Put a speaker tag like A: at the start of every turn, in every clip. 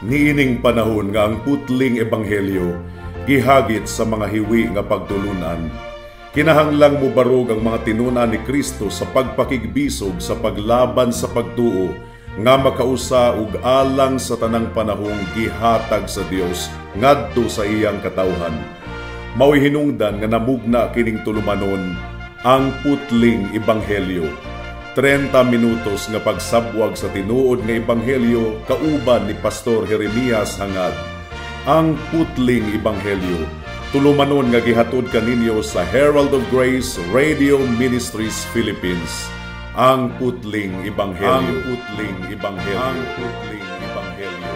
A: Niining panahon nga ang putling ebanghelyo gihagit sa mga hiwi nga pagtulunan. Kinahanglang mo barog ang mga tinunan ni Kristo sa pagpakigbisog sa paglaban sa pagtuo nga makausa ug alang sa tanang panahong gihatag sa Dios ngadto sa iyang katawhan. Mao'y hinungdan nga namugna kining tulumanon ang putling ebanghelyo. 30 minutos nga pagsabwag sa tinuod nga ebanghelyo kauban ni Pastor Jeremias hangad. Ang putling ebanghelyo tulumanon nga gihatod kaninyo sa Herald of Grace Radio Ministries Philippines. Ang putling ebanghelyo. Ang putling ebanghelyo. Ang putling ebanghelyo.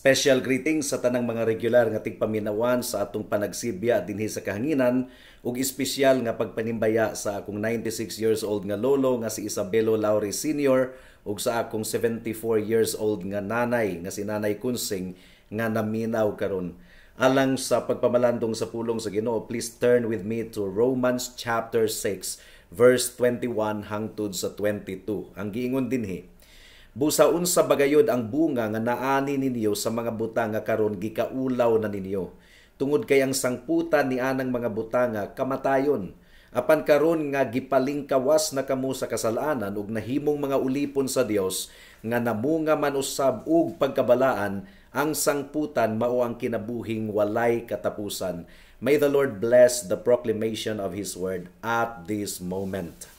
B: Special greetings sa tanang mga regular nga tigpaminawan sa atong panagsibya dinhi sa kahanginan ug espesyal nga pagpanimbaya sa akong 96 years old nga lolo nga si Isabelo Lauri Sr. ug sa akong 74 years old nga nanay nga si Nanay Kunsing nga naminaw karon. Alang sa pagpamalandong sa pulong sa Ginoo, please turn with me to Romans chapter 6 verse 21 hangtod sa 22. Ang giingon dinhi: busa unsa bagayod ang bunga nga naani ninyo sa mga butang nga karon gikaulaw na ninyo. Tungod kay ang sangputan ni anang mga butanga kamatayon. Apan karon nga gipalingkawas na kamo sa kasalanan ug nahimong mga ulipon sa Dios nga namunga man usab og pagkabalaan, ang sangputan mao ang kinabuhing walay katapusan. May the Lord bless the proclamation of His word at this moment.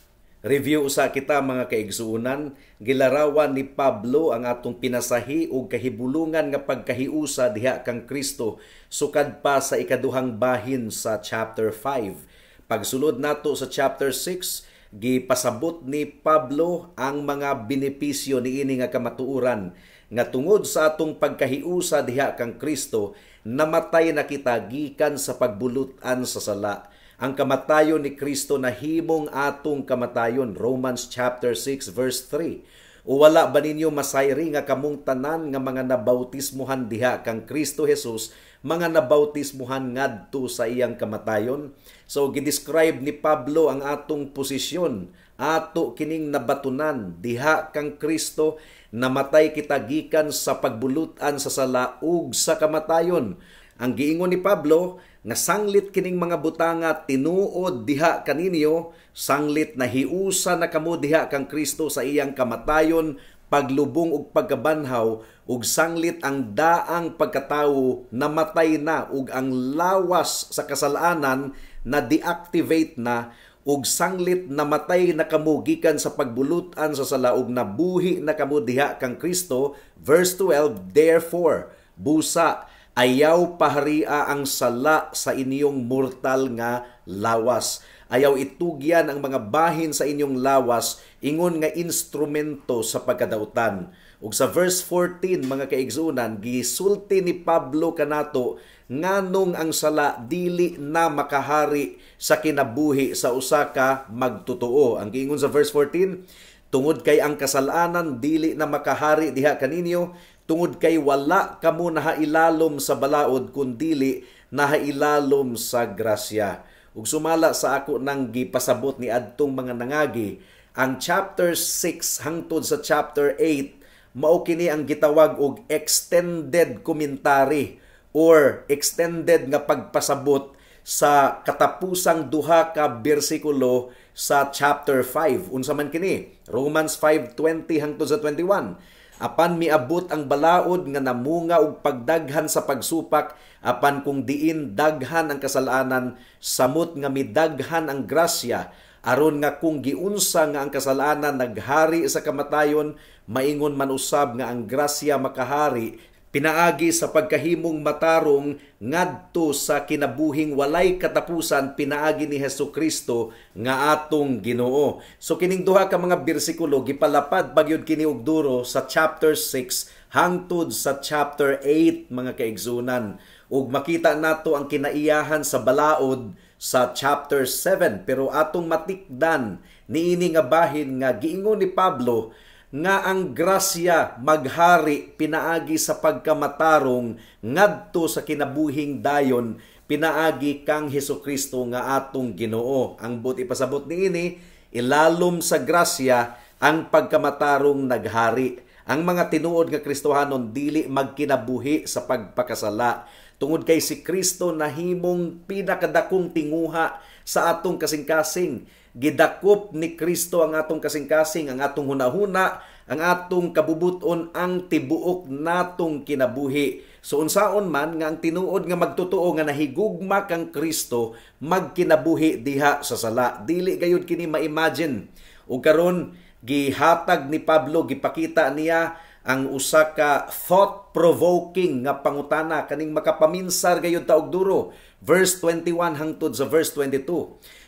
B: Review usa kita mga kaigsuunan, gilarawan ni Pablo ang atong pinasahi ug kahibulungan nga pagkahiusa diha kang Kristo sukad pa sa ikaduhang bahin sa chapter 5. Pagsulod nato sa chapter 6, gipasabot ni Pablo ang mga benepisyo niini nga kamatuoran nga tungod sa atong pagkahiusa diha kang Kristo, namatay na kita gikan sa pagbulutan sa sala. Ang kamatayon ni Kristo nahimong atong kamatayon. Romans chapter 6 verse 3. O wala ba ninyo masayri nga kamong tanan nga mga nabautismuhan diha kang Kristo Jesus, mga nabautismuhan ngadto sa iyang kamatayon? So gidescribe ni Pablo ang atong posisyon. Ato kining nabatunan diha kang Kristo, namatay kita gikan sa pagbulutan sa sala ug sa kamatayon. Ang giingon ni Pablo nga sanglit kining mga butanga tinuod diha kaninyo, sanglit na hiusa na kamo diha kang Kristo sa iyang kamatayon, paglubong ug pagkabanhaw, ug sanglit ang daang pagkatawo namatay na ug ang lawas sa kasalanan na deactivate na, ug sanglit namatay na kamo gikan sa pagbulutan sa sala ug nabuhi na kamo diha kang Kristo. Verse 12, therefore, busa ayaw paharia ang sala sa inyong mortal nga lawas. Ayaw itugyan ang mga bahin sa inyong lawas, ingon nga instrumento sa pagkadautan. Ug sa verse 14, mga kaigsunan, gisulti ni Pablo kanato nganong ang sala dili na makahari sa kinabuhi sa usa ka magtotoo. Ang giingon sa verse 14, tungod kay ang kasalanan dili na makahari diha kaninyo, tungod kay wala kamo nahailalom sa balaod kundili nahailalom sa grasya. Ug sumala sa ako nang gipasabot ni adtong mga nangagi, ang chapter 6 hangtod sa chapter 8 mao kini ang gitawag og extended commentary or extended nga pagpasabot sa katapusang duha ka bersikulo sa chapter 5. Unsa man kini? Romans 5:20 hangtod sa 21. Apan miabot ang balaod nga namunga og pagdaghan sa pagsupak, apan kung diin daghan ang kasalanan, samot nga midaghan ang grasya, aron nga kung giunsa nga ang kasalanan naghari sa kamatayon, maingon man usab nga ang grasya makahari pinaagi sa pagkahimong matarong ngadto sa kinabuhing walay katapusan, pinaagi ni Hesukristo nga atong Ginoo. So kining duha ka mga bersikulo gipalapad bagyod kini og duro sa chapter 6 hangtod sa chapter 8, mga kaigsunan. Ug makita nato ang kinaiyahan sa balaod sa chapter 7, pero atong matikdan niini nga bahin nga giingon ni Pablo nga ang grasya maghari pinaagi sa pagkamatarong ngadto sa kinabuhing dayon pinaagi kang Hesukristo nga atong Ginoo. Ang buti pasabot niini ilalom sa grasya ang pagkamatarong naghari. Ang mga tinuod nga Kristohanon dili magkinabuhi sa pagpakasala. Tungod kay si Kristo nahimong pinakadakong tinguha sa atong kasing-kasing. Gidakop ni Kristo ang atong kasing-kasing, ang atong hunahuna, ang atong kabubuton, ang tibuok natong kinabuhi. So unsaon man nga ang tinuod nga magtotoo nga nahigugma kang Kristo magkinabuhi diha sa sala. Dili gayud kini ma-imagine. Ug karon gihatag ni Pablo, gipakita niya ang usa ka thought-provoking nga pangutana kaning makapaminsar gayud ta og duro. Verse 21 hangtod sa verse 22.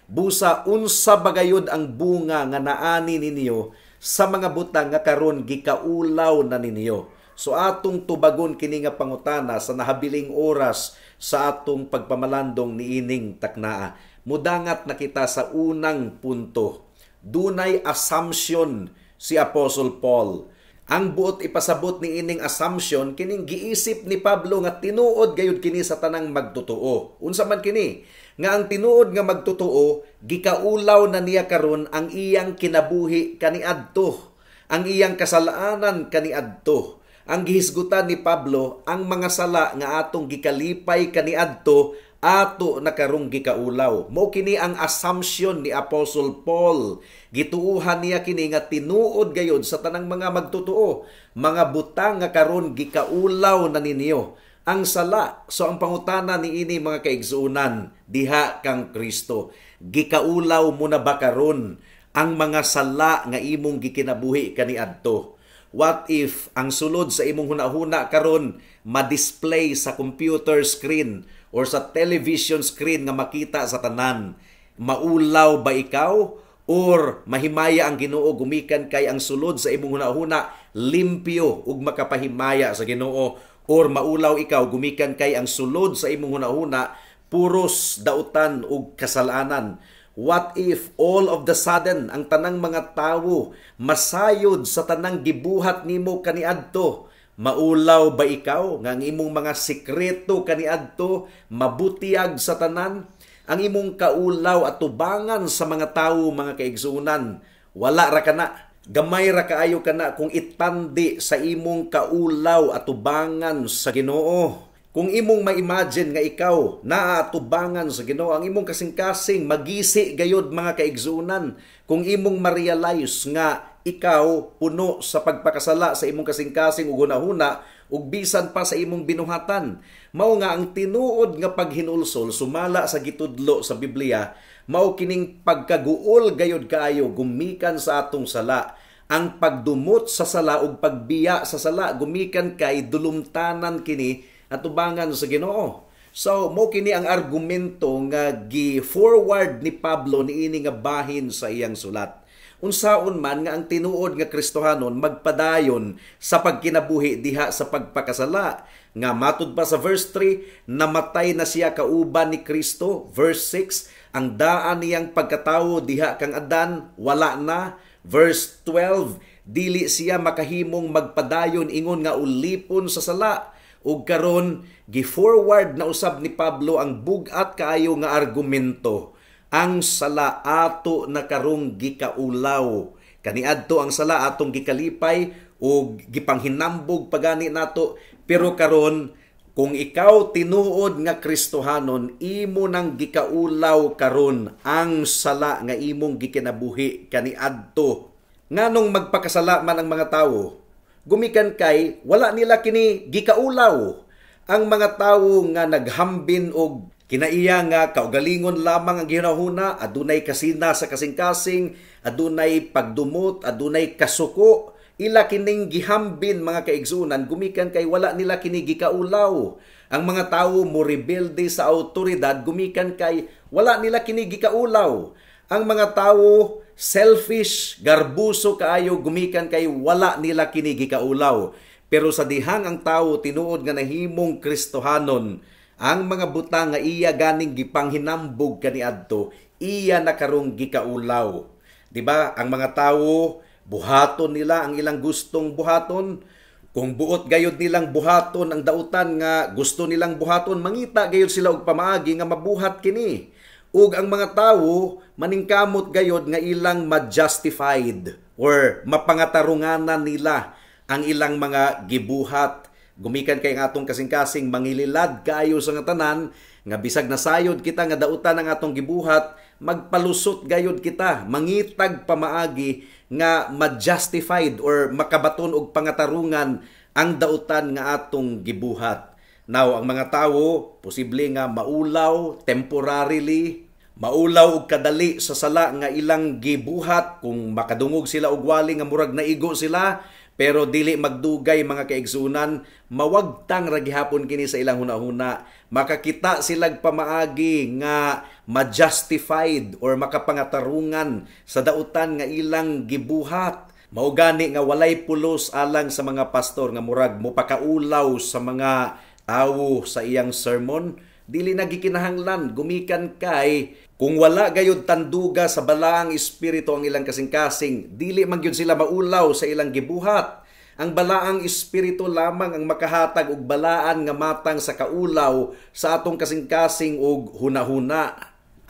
B: Busa unsa bagayod ang bunga nga naani ninyo sa mga butang nga karon gikaulaw na ninyo. So atong tubagon kini nga pangutana sa nahabiling oras sa atong pagpamalandong niining taknaa. Mudangat na kita sa unang punto. Dunay assumption si Apostle Paul. Ang buot ipasabot ni ining assumption kining giisip ni Pablo nga tinuod gayud kini sa tanang magtotoo. Unsa man kini? Nga ang tinuod nga magtotoo gikaulaw na niya karon ang iyang kinabuhi kaniadto, ang iyang kasalanan kaniadto. Ang gihisgutan ni Pablo ang mga sala nga atong gikalipay kaniadto ato na karong gikaulaw. Mao kini ang assumption ni Apostle Paul. Gituuhan niya kini nga tinuod gayud sa tanang mga magtotoo, mga butang nga karon gikaulaw na ninyo ang sala. So ang pangutana ni ini mga kaigsuunan, diha kang Kristo, gikaulaw mo na ba karon ang mga sala nga imong gikinabuhi kaniadto? What if ang sulod sa imong hunahuna karon ma-display sa computer screen or sa television screen nga makita sa tanan? Maulaw ba ikaw? Or mahimaya ang Ginoo gumikan kay ang sulod sa imong hunahuna limpyo ug makapahimaya sa Ginoo? Or maulaw ikaw gumikan kay ang sulod sa imong hunahuna puros dautan ug kasalanan? What if all of the sudden ang tanang mga tawo masayod sa tanang gibuhat nimo kaniadto? Maulaw ba ikaw nga ang imong mga sikreto kaniadto mabutiag sa tanan? Ang imong kaulaw at tubangan sa mga tawo, mga kaigsuunan, wala ra kana. Gamay ra kaayo kana kung itandi sa imong kaulaw at tubangan sa Ginoo. Kung imong ma-imagine nga ikaw naatubangan sa Ginoo, ang imong kasing-kasing magisi gayod, mga kaigsuunan. Kung imong ma-realize nga ikaw puno sa pagpakasala sa imong kasing-kasing ug hunahuna ug bisan pa sa imong binuhatan. Mao nga ang tinuod nga paghinulsol sumala sa gitudlo sa Biblia, mao kining pagkaguol gayod kaayo gumikan sa atong sala. Ang pagdumot sa sala ug pagbiya sa sala gumikan kay dulumtanan kini atubangan sa Ginoo. So mao kini ang argumento nga gi-forward ni Pablo niini nga bahin sa iyang sulat. Unsaon man nga ang tinuod nga Kristohanon magpadayon sa pagkinabuhi diha sa pagpakasala. Nga matud pa sa verse 3, namatay na siya kauban ni Kristo. Verse 6, ang daan niyang pagkatawo diha kang Adan, wala na. Verse 12, dili siya makahimong magpadayon ingon nga ulipon sa sala. Ug karon gi-forward na usab ni Pablo ang bugat kaayo nga argumento. Ang sala ato na karong gikaulaw. Kaniadto ang sala atong gikalipay o gipanghinambog pagani nato. Pero karon kung ikaw tinuod nga Kristohanon, imo nang gikaulaw karon ang sala nga imong gikinabuhi kaniadto. Nganong magpakasala man ang mga tawo, gumikan kay wala nila kini gikaulaw. Ang mga tawo nga naghambin og kinaiya nga kaugalingon lamang ang ginahuna, adunay kasina sa kasing-kasing, adunay pagdumot, adunay kasuko, ila kining gihambin, mga kaigsunan, gumikan kay wala nila kini gikaulaw. Ang mga tawo mo rebelde sa awtoridad, gumikan kay wala nila kini gikaulaw. Ang mga tawo selfish, garbuso kaayo, gumikan kay wala nila kini gikaulaw. Pero sa dihang ang tawo tinuod nga nahimong Kristohanon, ang mga butang nga iya ganing gipanghinambog kaniadto, iya na karong gikaulaw. Diba? Ang mga tawo Buhaton nila ang ilang gustong buhaton. Kung buot gayud nilang buhaton ang dautan nga gusto nilang buhaton, mangita gayud sila og pamaagi nga mabuhat kini. Ug ang mga tawo maningkamot gayud nga ilang ma-justified or mapangatarunganan nila ang ilang mga gibuhat. Gumikan kay nga atong kasing-kasing mangililad kayo sa nga tanan nga bisag nasayod kita nga dautan ang atong gibuhat, magpalusot gayud kita, mangitag pamaagi nga ma-justified or makabaton og pangatarungan ang dautan nga atong gibuhat. Now, ang mga tawo posible nga maulaw temporarily, maulaw og kadali sa sala nga ilang gibuhat kung makadungog sila og wali nga murag naigo sila, pero dili magdugay mga kaigsunan, mawagtang ra gihapon kini sa ilang hunahuna. Makakita silag pamaagi nga ma-justified or makapangatarungan sa dautan nga ilang gibuhat. Mao gani nga walay pulos alang sa mga pastor nga murag mopakaulaw sa mga tawo sa iyang sermon. Dili na gikinahanglan gumikan kay kung wala gayud tanduga sa balaang espiritu ang ilang kasing-kasing, dili man gyud sila maulaw sa ilang gibuhat. Ang balaang espiritu lamang ang makahatag og balaan nga matang sa kaulaw sa atong kasing-kasing og hunahuna.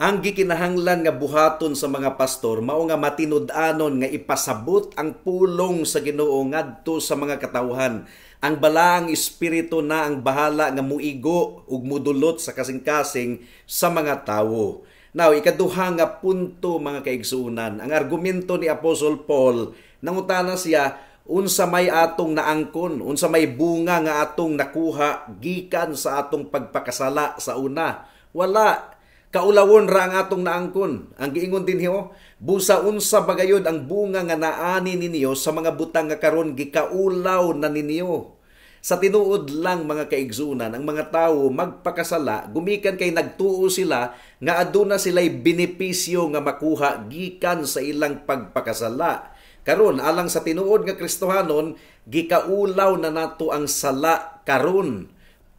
B: Ang gikinahanglan nga buhaton sa mga pastor mao nga matinud-anon nga ipasabot ang pulong sa Ginoo ngadto sa mga katawhan. Ang balaang espiritu na ang bahala nga muigo ug mudulot sa kasing-kasing sa mga tawo. Now, ikaduha nga punto mga kaigsuunan, ang argumento ni Apostle Paul, nangutana siya, unsa may atong naangkon, unsa may bunga nga atong nakuha gikan sa atong pagpakasala sa una. Wala. Kaulawon ra ang atong naangkon. Ang giingon din hiyo, busa unsa bagayod ang bunga nga naani ninyo sa mga butang nga karon gikaulaw na ninyo. Sa tinuod lang mga kaigsunan, ang mga tawo magpakasala, gumikan kay nagtuo sila nga aduna sila'y benepisyo nga makuha gikan sa ilang pagpakasala. Karon alang sa tinuod nga Kristohanon, gikaulaw na nato ang sala karon.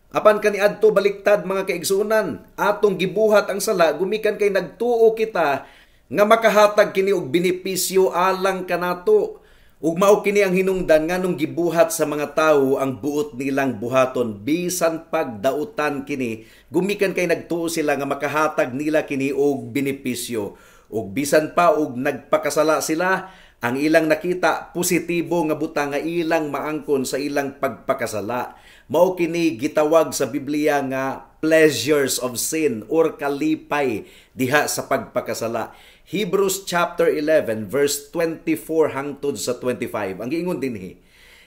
B: Apan kaniadto baliktad mga kaigsunan, atong gibuhat ang sala, gumikan kay nagtuo kita nga makahatag kini og benepisyo alang kanato. Ug mao kini ang hinungdan nganong gibuhat sa mga tawo ang buot nilang buhaton bisan pagdautan kini, gumikan kay nagtuo sila nga makahatag nila kini og benepisyo. Ug bisan pa og nagpakasala sila, ang ilang nakita positibo nga butang nga ilang maangkon sa ilang pagpakasala. Mao kini gitawag sa Biblia nga pleasures of sin or kalipay diha sa pagpakasala. Hebrews chapter 11 verse 24 hangtod sa 25. Ang giingon dinhi,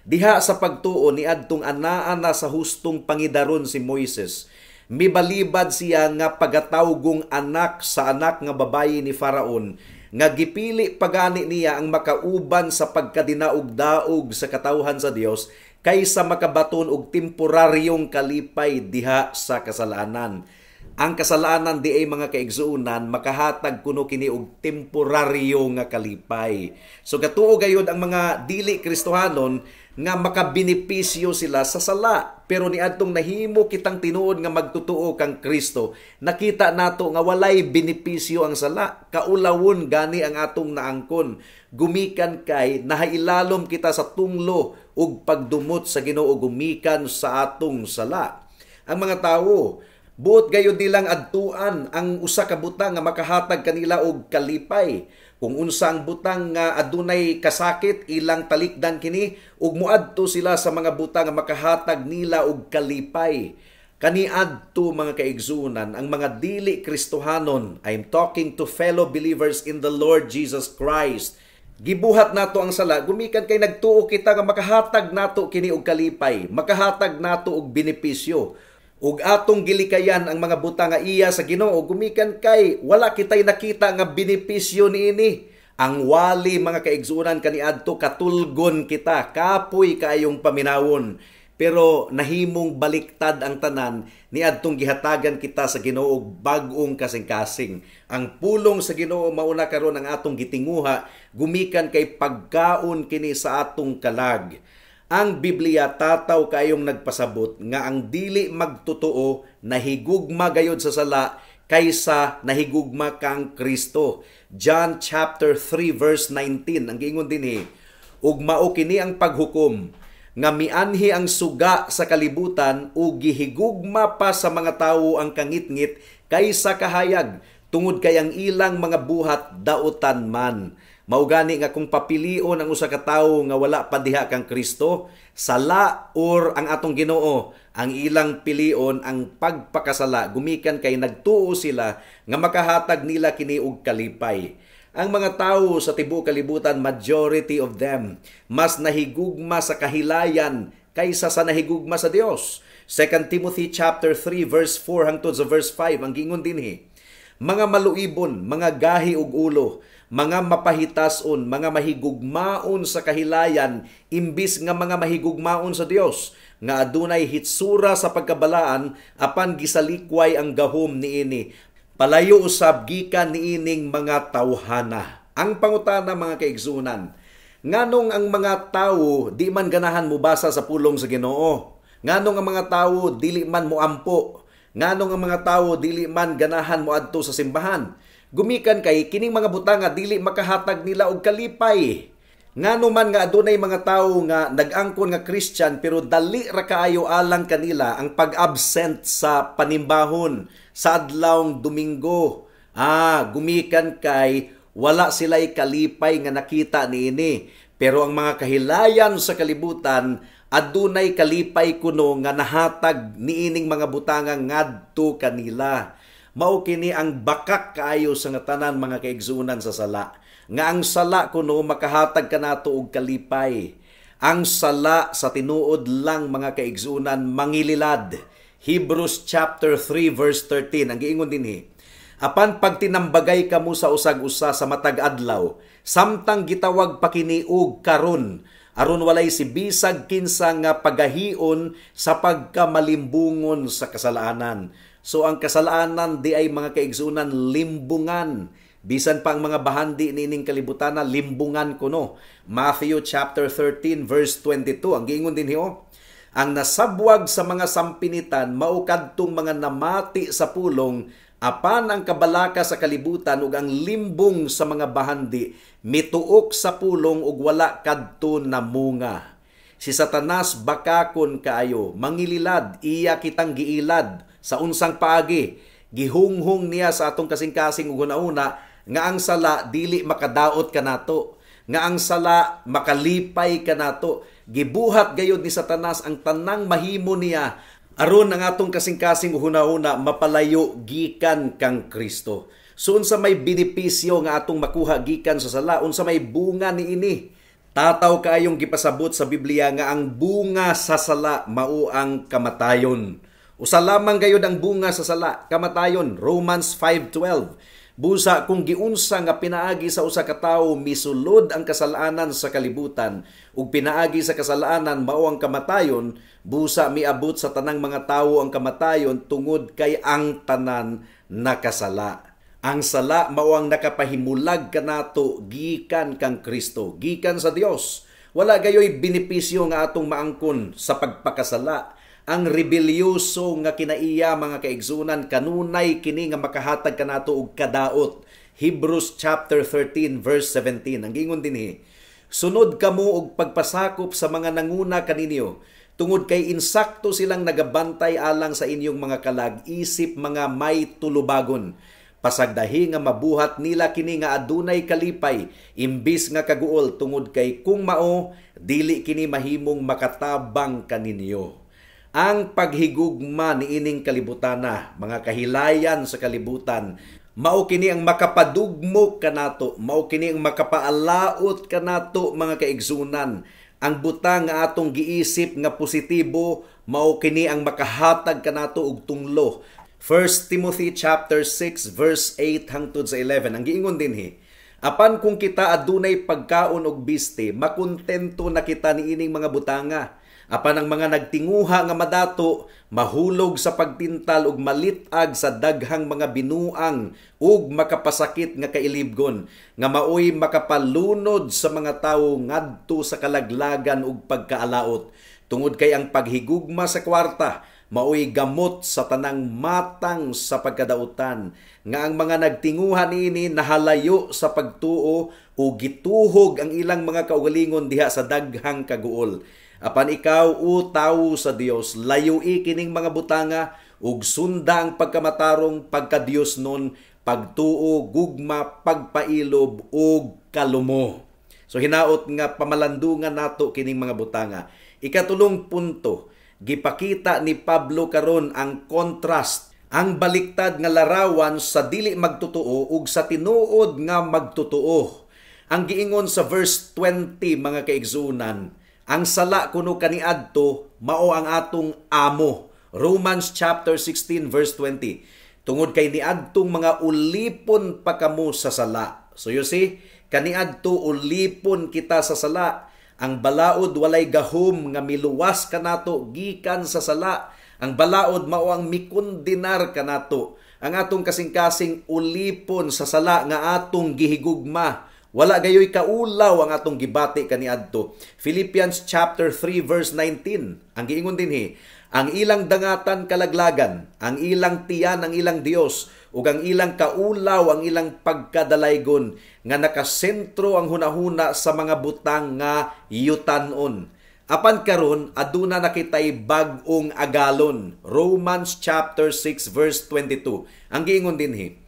B: diha sa pagtuo ni adtong anaa na sa hustong pangidaron si Moises, mibalibad siya nga pagatawgong anak sa anak nga babayi ni Faraon, nga gipili pagani niya ang makauban sa pagkadinaog-daog sa katawhan sa Dios kaysa makabaton og temporaryong kalipay diha sa kasalanan. Ang kasalanan di ay mga kaigsuunan makahatag kuno kini og temporaryo nga kalipay. So katuo gayud ang mga dili Kristohanon nga makabenepisyo sila sa sala. Pero niadtong nahimo kitang tinuod nga magtutuo kang Kristo, nakita nato nga walay benepisyo ang sala. Kaulawon gani ang atong naangkon. Gumikan kay nahailalom kita sa tunglo ug pagdumot sa Ginoo gumikan sa atong sala. Ang mga tawo buot gayud nilang adtuan ang usa ka butang nga makahatag kanila og kalipay. Kung unsa ang butang nga adunay kasakit, ilang talikdan kini ug muadto sila sa mga butang nga makahatag nila og kalipay. Kaniadto mga kaigsunan ang mga dili Kristohanon, I'm talking to fellow believers in the Lord Jesus Christ. Gibuhat nato ang sala, gumikan kay nagtuo kita nga makahatag nato kini og kalipay, makahatag nato og benepisyo. Ug atong gilikayan ang mga butang nga iya sa Ginoo, gumikan kay wala kitay nakita nga benepisyo niini. Ang wali mga kaigsunan kaniadto katulgon kita, kapoy kaayong paminawon. Pero nahimong baliktad ang tanan niadtong gihatagan kita sa Ginoo og bag-ong kasing-kasing. Ang pulong sa Ginoo mauna karon ang atong gitinguha, gumikan kay pagkaon kini sa atong kalag. Ang Biblia tataw kayong nagpasabot nga ang dili magtotoo nahigugma gayod sa sala kaysa nahigugma kang Kristo. John chapter 3 verse 19 ang giingon dinhi, ug mao kini ang paghukom nga mianhi ang suga sa kalibutan ug gihigugma pa sa mga tawo ang kangitngit kaysa kahayag tungod kay ang ilang mga buhat dautan man. Mao gani nga kung papilion ang usa ka tawo nga wala pa diha kang Kristo, sala or ang atong Ginoo, ang ilang pilion ang pagpakasala gumikan kay nagtuo sila nga makahatag nila kini og kalipay. Ang mga tawo sa tibuok kalibutan, majority of them, mas nahigugma sa kahilayan kaysa sa nahigugma sa Dios. 2 Timothy chapter 3 verse 4 hangtod sa verse 5 ang gingon dinhi, mga maluibon, mga gahi ug ulo, mga mapahitason, mga mahigugmaon sa kahilayan imbis nga mga mahigugmaon sa Dios, nga adunay hitsura sa pagkabalaan apan gisalikway ang gahom niini. Palayo usab gikan niining mga tawhana. Ang pangutana mga kaigsunan, nganong ang mga tawo di man ganahan mubasa sa pulong sa Ginoo? Nganong ang mga tawo dili man moampo? Nganong ang mga tawo dili man ganahan moadto sa simbahan? Gumikan kay kining mga butanga dili makahatag nila og kalipay. Ngano man nga adunay mga tawo nga nag-angkon nga Christian pero dali ra kaayo alang kanila ang pag-absent sa panimbahon sa adlawng Domingo. Gumikan kay wala sila'y kalipay nga nakita niini. Pero ang mga kahilayan sa kalibutan adunay kalipay kuno nga nahatag niining mga butanga ngadto kanila. Mao kini ang bakak kaayo sa tanan mga kaigsunan sa sala. Nga ang sala kuno makahatag kanato og kalipay. Ang sala sa tinuod lang mga kaigsunan mangililad. Hebrews chapter 3 verse 13 ang giingon dinhi. Apan pagtinambagay kamo sa usag-usa sa matag adlaw, samtang gitawag pa kini og karon, aron walay si bisag kinsa nga pagahion sa pagkamalimbungon sa kasalanan. So ang kasalanan di ay mga kaigsunan limbungan. Bisan pa ang mga bahandi nining kalibutan na limbungan kuno. Matthew chapter 13 verse 22 ang giingon dinhi ang nasabwag sa mga sampinitan mao kadtong mga namati sa pulong apan ang kabalaka sa kalibutan ug ang limbong sa mga bahandi mituok sa pulong ug wala kadto namunga. Si Satanas bakakon kaayo, mangililad, iya kitang giilad sa unsang paagi. Gihunghong niya sa atong kasing-kasing ug una nga ang sala dili makadaot kanato, nga ang sala makalipay kanato. Gibuhat gayud ni Satanas ang tanang mahimo niya aron ang atong kasing-kasing hunahuna mapalayo gikan kang Kristo. So unsa may benepisyo nga atong makuha gikan sa sala, unsa may bunga niini? Tataw kaayong gipasabot sa Biblia nga ang bunga sa sala mao ang kamatayon. Usa lamang gayud ang bunga sa sala, kamatayon. Romans 5:12. Busa kung giunsa nga pinaagi sa usa ka tawo misulod ang kasalanan sa kalibutan ug pinaagi sa kasalanan mao ang kamatayon, busa miabot sa tanang mga tawo ang kamatayon tungod kay ang tanan nakasala. Ang sala mao ang nakapahimulag kanato gikan kang Kristo, gikan sa Dios. Wala gayoy benepisyo nga atong maangkon sa pagpakasala. Ang rebelyoso nga kinaiya mga kaigsunan kanunay kini nga makahatag kanato og kadaot. Hebrews chapter 13 verse 17 ang gingon dinhi, sunod kamo og pagpasakop sa mga nanguna kaninyo tungod kay insakto silang nagabantay alang sa inyong mga kalag isip mga may tulubagon. Pasagdahi nga mabuhat nila kini nga adunay kalipay imbis nga kaguol tungod kay kung mao dili kini mahimong makatabang kaninyo. Ang paghigugma niining kalibutana, mga kahilayan sa kalibutan, mao kini ang makapadugmo kanato, mao kini ang makapaalaot kanato mga kaigsunan. Ang butang nga atong giisip nga positibo, mao kini ang makahatag kanato og tunglo. 1 Timothy chapter 6 verse 8 hangtod sa 11 ang giingon dinhi, apan kung kita adunay pagkaon og biste, makontento na kita niining mga butanga. Apan ang mga nagtinguha nga madato, mahulog sa pagtintal ug malitag sa daghang mga binuang ug makapasakit nga kailibgon, nga maoy makapalunod sa mga tawo ngadto sa kalaglagan ug pagkaalaot. Tungod kay ang paghigugma sa kwarta, maoy gamot sa tanang matang sa pagkadautan, nga ang mga nagtinguhan niini nahalayo sa pagtuo o gituhog ang ilang mga kaugalingon diha sa daghang kaguol. Apan ikaw o tawo sa Dios, layui kining mga butanga ug sunda ang pagkamatarong pagka-Dios nun, pagtuo, gugma, pagpailob ug kalumo. So hinaot nga pamalandungan nato kining mga butanga. Ikatulong punto, gipakita ni Pablo karon ang contrast, ang baliktad nga larawan sa dili magtotoo ug sa tinuod nga magtotoo. Ang giingon sa verse 20 mga kaigsunan, ang sala kuno kaniadto mao ang atong amo. Romans chapter 16 verse 20. Tungod kay niadtong mga ulipon pa kamo sa sala. So you see, kaniadto ulipon kita sa sala. Ang balaod walay gahom nga miluwas kanato gikan sa sala. Ang balaod mao ang mikundinar kanato. Ang atong kasing-kasing ulipon sa sala nga atong gihigugma. Wala gayoy kaulaw ang atong gibati kaniadto. Philippians chapter 3 verse 19. Ang giingon dinhi, ang ilang dangatan kalaglagan, ang ilang tiyan ang ilang Dios, ug ang ilang kaulaw ang ilang pagkadalaygon, nga nakasentro ang hunahuna sa mga butang nga yutan-on. Apan karon aduna nakitay bag-ong agalon. Romans chapter 6 verse 22. Ang giingon dinhi,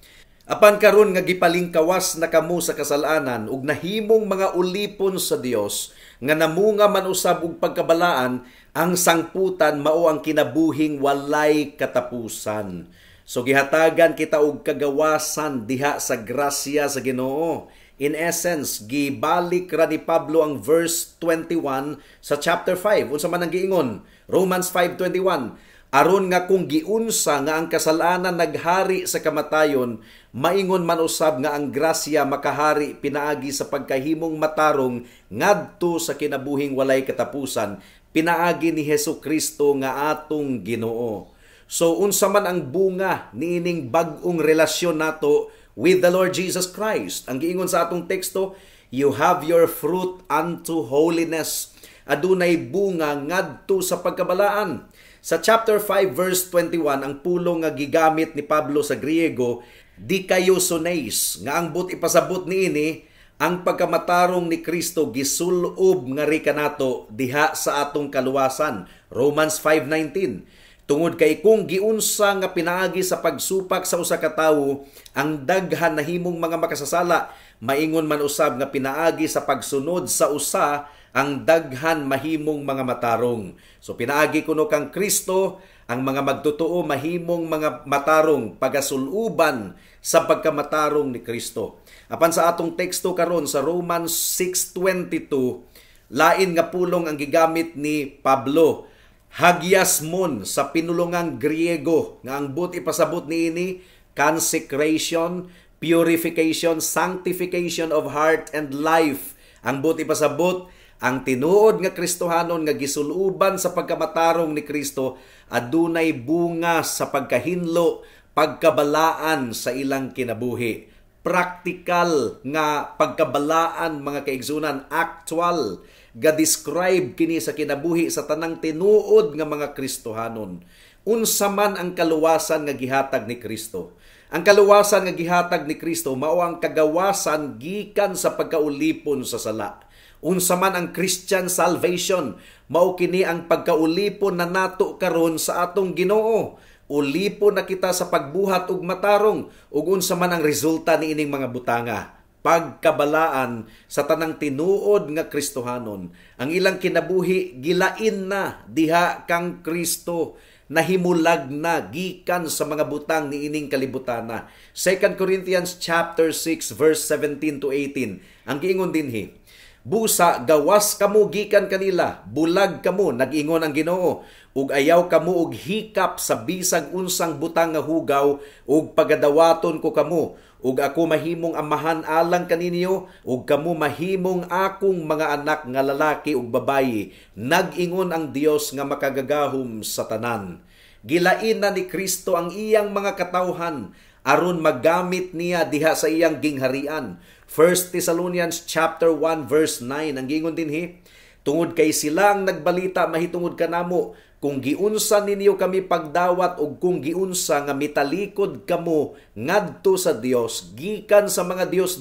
B: apan karon nga gipalingkawas na kamo sa kasalanan ug nahimong mga ulipon sa Dios, nga namunga man usab og pagkabalaan, ang sangputan mao ang kinabuhing walay katapusan. So gihatagan kita og kagawasan diha sa grasya sa Ginoo. In essence, gibalik ra ni Pablo ang verse 21 sa chapter 5. Unsa man ang giingon? Romans 5:21. Aron nga kung giunsa nga ang kasalanan naghari sa kamatayon, maingon man usab nga ang grasya makahari pinaagi sa pagkahimong matarong ngadto sa kinabuhing walay katapusan, pinaagi ni Hesukristo nga atong Ginoo. So unsa man ang bunga niining bag-ong relasyon nato with the Lord Jesus Christ? Ang giingon sa atong teksto, you have your fruit unto holiness. Adunay bunga ngadto sa pagkabalaan. Sa chapter 5 verse 21, ang pulong nga gigamit ni Pablo sa Griego, dikaiosones, nga ang but ipasabot niini ang pagkamatarong ni Kristo gisulob nga rikanato diha sa atong kaluwasan. Romans 5:19. Tungod kay kung giunsa nga pinaagi sa pagsupak sa usa ka tawo ang daghan nahimong mga makasasala, maingon man usab nga pinaagi sa pagsunod sa usa ang daghan mahimong mga matarong. So pinaagi kuno kang Kristo, ang mga magtotoo mahimong mga matarong pagasuluban sa pagkamatarong ni Kristo. Apan sa atong teksto karon sa Romans 6:22, lain nga pulong ang gigamit ni Pablo. Hagiasmon sa pinulungang Griego nga ang but ipasabot niini consecration, purification, sanctification of heart and life. Ang but ipasabot ang tinuod nga Kristohanon nga gisuluban sa pagkamatarong ni Kristo adunay bunga sa pagkahinlo, pagkabalaan sa ilang kinabuhi. Praktikal nga pagkabalaan mga kaigsunan, actual ga-describe kini sa kinabuhi sa tanang tinuod nga mga Kristohanon. Unsa man ang kaluwasan nga gihatag ni Kristo? Ang kaluwasan nga gihatag ni Kristo mao ang kagawasan gikan sa pagkaulipon sa sala. Unsa man ang Christian salvation, mao kini ang pagkaulipon na nato karon sa atong Ginoo. Ulipon na kita sa pagbuhat ug matarong, ug unsa man ang resulta niining mga butanga. Pagkabalaan sa tanang tinuod nga Kristohanon. Ang ilang kinabuhi gilain na diha kang Kristo, nahimulag na gikan sa mga butang niining kalibutana. 2 Corinthians chapter 6 verse 17 to 18. Ang giingon dinhi, busa gawas kamo gikan kanila, bulag kamo, nag-ingon ang Ginoo, ug ayaw kamo og hikap sa bisag unsang butang nga hugaw, ug pagadawaton ko kamo, ug ako mahimong amahan alang kaninyo, ug kamo mahimong akong mga anak nga lalaki ug babayi. Nag-ingon ang Dios nga makagagahom sa tanan. Gilain na ni Kristo ang iyang mga katawhan aron magamit niya diha sa iyang gingharian. 1 Thessalonians chapter 1 verse 9 ang gingon dinhi, tungod kay sila ang nagbalita mahitungod kanamo kung giunsa ninyo kami pagdawat o kung giunsa nga mitalikod kamo ngadto sa Dios gikan sa mga Dios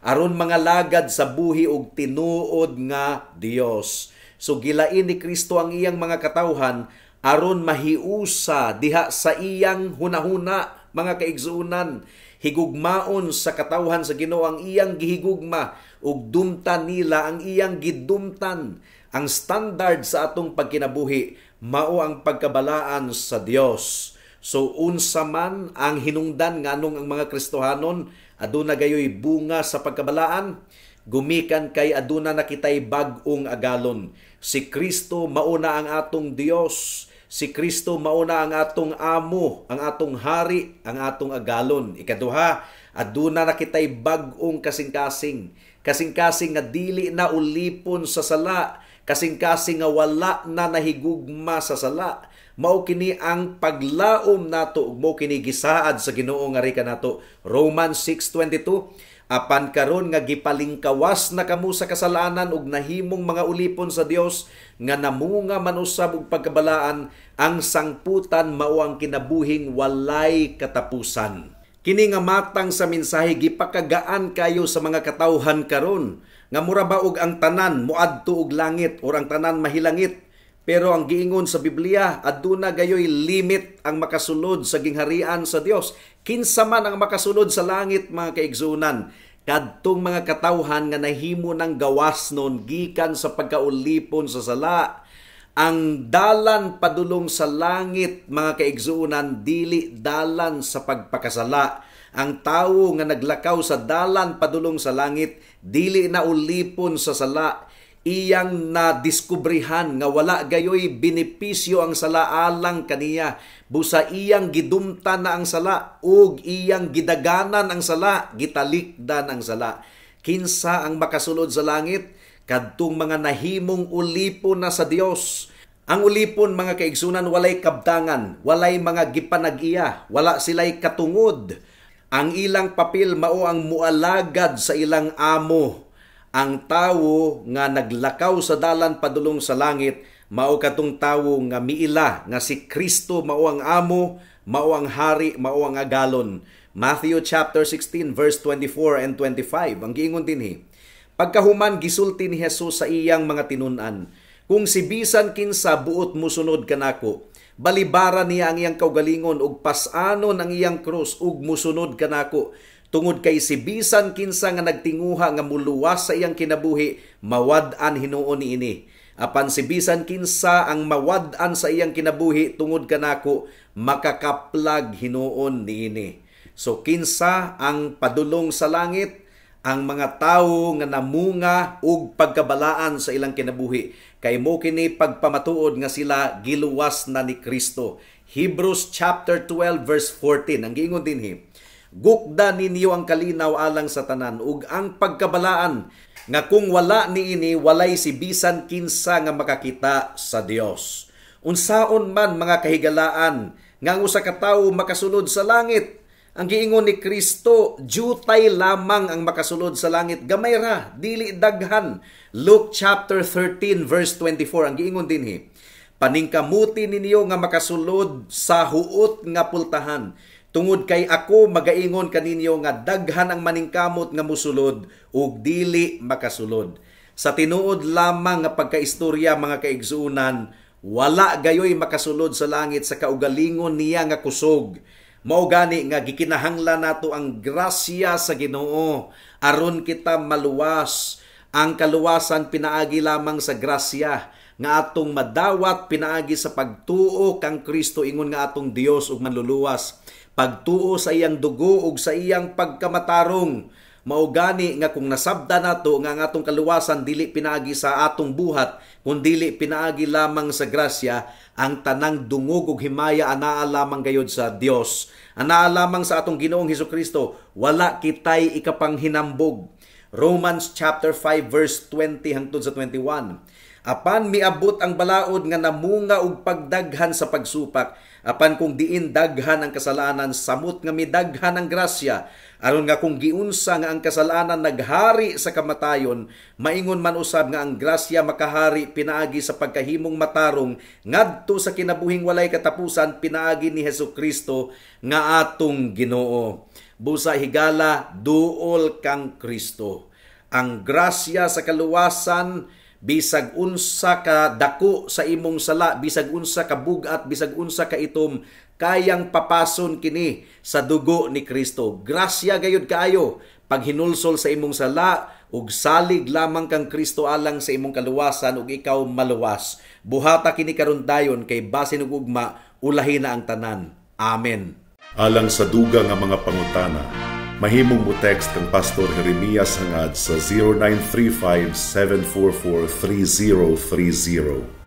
B: aron mga lagad sa buhi og tinuod nga Dios. So gilain ni Kristo ang iyang mga katawhan aron mahiusa diha sa iyang hunahuna, mga kaigsuunan. Higugmaon sa katawhan sa Ginoo ang iyang gihigugma ug dumtan nila ang iyang gidumtan. Ang standard sa atong pagkinabuhi mao ang pagkabalaan sa Dios. So unsa man ang hinungdan nganong ang mga Kristohanon aduna gayoy bunga sa pagkabalaan, gumikan kay aduna na kitay bag-ong agalon. Si Kristo mauna ang atong Dios. Si Kristo mauna ang atong amo, ang atong hari, ang atong agalon. Ikaduha, aduna na kitay bag-ong kasing-kasing. Kasing-kasing nga dili na ulipon sa sala, kasing-kasing nga wala na nahigugma sa sala. Mao kini ang paglaom nato ug mao kini gisaad sa Ginoo nga rika nato. Romans 6:22, apan karon nga gipalingkawas na kamo sa kasalanan ug nahimong mga ulipon sa Dios nga namunga man usab og pagkabalaan, ang sangputan mao ang kinabuhing walay katapusan. Kini nga matang sa mensahe gipakagaan kayo sa mga katawhan karon nga mura ba og ang tanan moadto og langit or ang tanan mahilangit. Pero ang giingon sa Biblia, aduna gayoy limit ang makasulod sa gingharian sa Dios. Kinsa man ang makasulod sa langit, mga kaigsunan, kadtong mga katawhan nga nahimo ng gawas nun gikan sa pagkaulipon sa sala. Ang dalan padulong sa langit, mga kaigsunan, dili dalan sa pagpakasala. Ang tawo nga naglakaw sa dalan padulong sa langit, dili na ulipon sa sala. Iyang nadiskubrihan nga wala gayoy benepisyo ang sala alang kaniya. Busa iyang gidumtan na ang sala ug iyang gidaganan ang sala, gitalikdan ang sala. Kinsa ang makasulod sa langit? Kadtong mga nahimong ulipon na sa Dios. Ang ulipon, mga kaigsunan, walay kabtangan, walay mga gipanag-iya, wala sila'y katungod. Ang ilang papel mao ang mualagad sa ilang amo. Ang tawo nga naglakaw sa dalan padulong sa langit, mao katong tawo nga miila nga si Kristo mao ang amo, mao ang hari, mao ang agalon. Matthew chapter 16 verse 24 and 25. Ang giingon dinhi, pagkahuman gisulti ni Jesus sa iyang mga tinun-an, kung si bisan kinsa buot musunod kanako, balibara niya ang iyang kaugalingon ug pas-anon ang iyang krus ug musunod kanako. Tungod kay si bisan kinsa nga nagtinguha nga muluwas sa iyang kinabuhi, mawad-an hinuon niini. Apan si bisan kinsa ang mawad-an sa iyang kinabuhi tungod kanako, makakaplag hinuon niini. So kinsa ang padulong sa langit? Ang mga tawo nga namunga og pagkabalaan sa ilang kinabuhi. Kay mo kini pagpamatuod nga sila giluwas na ni Kristo. Hebrews chapter 12 verse 14. Ang giingon dinhi, gukda ninyo ang kalinaw alang sa tanan ug ang pagkabalaan nga kung wala niini walay si bisan kinsa nga makakita sa Dios. Unsaon man mga kahigalaan nga ang usa ka tawo makasulod sa langit, ang giingon ni Kristo, jutay lamang ang makasulod sa langit, gamay ra, dili daghan. Luke chapter 13 verse 24, ang giingon dinhi, paningkamuti ninyo nga makasulod sa huot nga pultahan. Tungod kay ako magaingon kaninyo nga daghan ang maningkamot nga musulod ug dili makasulod. Sa tinuod lamang nga pagkaistorya, mga kaigsuunan, wala gayoy makasulod sa langit sa kaugalingon niya nga kusog. Mao gani nga gikinahanglan nato ang grasya sa Ginoo aron kita maluwas. Ang kaluwasan pinaagi lamang sa grasya nga atong madawat pinaagi sa pagtuo kang Kristo ingon nga atong Dios ug manluluwas. Pagtuo sa iyang dugo ug sa iyang pagkamatarong. Mao gani nga kung nasabda nato nga ang atong kaluwasan dili pinaagi sa atong buhat, kun dili pinaagi lamang sa grasya, ang tanang dungog ug himaya anaa lamang gayud sa Dios. Anaa lamang sa atong Ginoong Hesukristo, wala kitay ikapanghinambog. Romans chapter 5 verse 20 hangtod sa 21. Apan miabot ang balaod nga namunga og pagdaghan sa pagsupak, apan kung diin daghan ang kasalanan, samot nga midaghan ang grasya, aron nga kung giunsa nga ang kasalanan naghari sa kamatayon, maingon man usab nga ang grasya makahari pinaagi sa pagkahimong matarong ngadto sa kinabuhing walay katapusan pinaagi ni Hesukristo nga atong Ginoo. Busa higala duol kang Kristo. Ang grasya sa kaluwasan, bisag unsa ka dako sa imong sala, bisag unsa ka bugat, bisag unsa ka itom, kayang papason kini sa dugo ni Kristo. Grasya gayud kaayo pag hinulsol sa imong sala ug salig lamang kang Kristo alang sa imong kaluwasan ug ikaw maluwas. Buhata kini karon dayon kay basin ug ugma ulahi na ang tanan. Amen.
A: Alang sa duga nga mga pangutana, mahimong mo text kang Pastor Jeremias hangad sa 0935-744-3030.